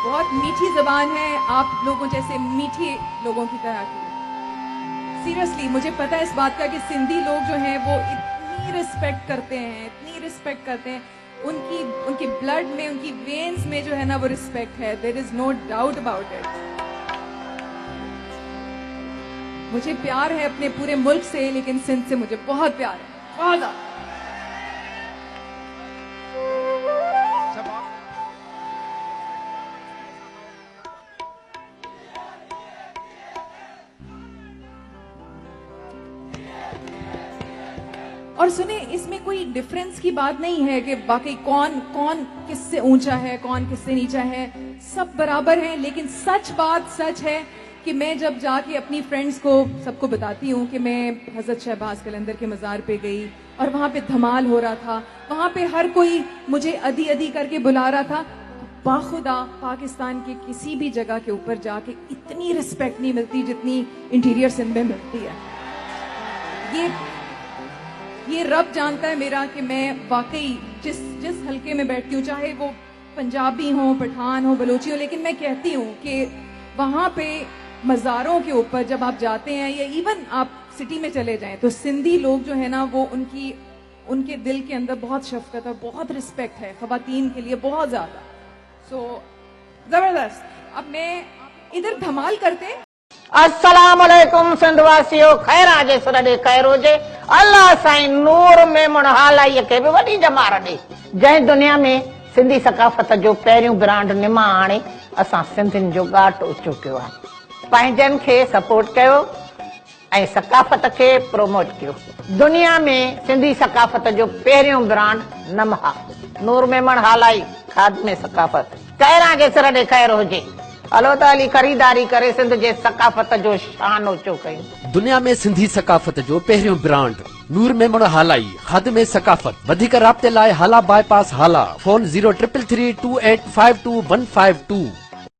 बहुत मीठी जबान है, आप लोगों जैसे मीठे लोगों की तरह की। सीरियसली मुझे पता है इस बात का कि सिंधी लोग जो हैं वो इतनी रिस्पेक्ट करते हैं, इतनी रिस्पेक्ट करते हैं। उनकी ब्लड में, उनकी वेन्स में जो है ना वो रिस्पेक्ट है। There is no doubt about it. मुझे प्यार है अपने पूरे मुल्क से, लेकिन सिंध से मुझे बहुत प्यार है, बहुत ज्यादा। और सुने, इसमें कोई डिफरेंस की बात नहीं है कि बाकी कौन किससे ऊंचा है, कौन किससे नीचा है, सब बराबर हैं। लेकिन सच है कि मैं जब जाके अपनी फ्रेंड्स को सबको बताती हूँ कि मैं हजरत शहबाज कलंदर के मज़ार पे गई और वहां पे धमाल हो रहा था, वहां पे हर कोई मुझे अदी अदी करके बुला रहा था, बाखुदा पाकिस्तान के किसी भी जगह के ऊपर जाके इतनी रिस्पेक्ट नहीं मिलती जितनी इंटीरियर सिंध में मिलती है। ये रब जानता है मेरा कि मैं वाकई जिस हल्के में बैठती हूँ, चाहे वो पंजाबी हो, पठान हो, बलोची हो, लेकिन मैं कहती हूँ कि वहां पे मज़ारों के ऊपर जब आप जाते हैं या इवन आप सिटी में चले जाएं तो सिंधी लोग जो है ना वो उनके दिल के अंदर बहुत शफकत और बहुत रिस्पेक्ट है खवातीन के लिए, बहुत ज्यादा। सो जबरदस्त। अब मैं इधर धमाल करते हैं। अस्सलाम वालेकुम सिंधवासियो, खैर आजे सुरडे खैर जे अल्लाह साईं नूर में मुनहालाई के भी वडी जमार दे। जै दुनिया में सिंधी सकाफत जो पहिरियों ब्रांड निमा आणे असां सिंधियुनि जो ॻाटो चुकियो आहे। पंहिंजनि खे सपोर्ट कयो ऐं सकाफत खे प्रोमोट कयो। दुनिया में सिंधी सकाफत जो पहिरियों ब्रांड नमहा, नूर में मुनहालाई, खादमे सकाफत। खैर जे सुरडे खैर हुजे। हलो त हली खरीदारी करे सिंध जे सकाफत जो शान ऊंचो कयूं। दुनिया में सिंधी सकाफत जो पहिरियों ब्रांड नूर में मुनहालाई, खादमे सकाफत। वधिक राब्ते लाइ हाला बाईपास हाला। फोन 033328525152।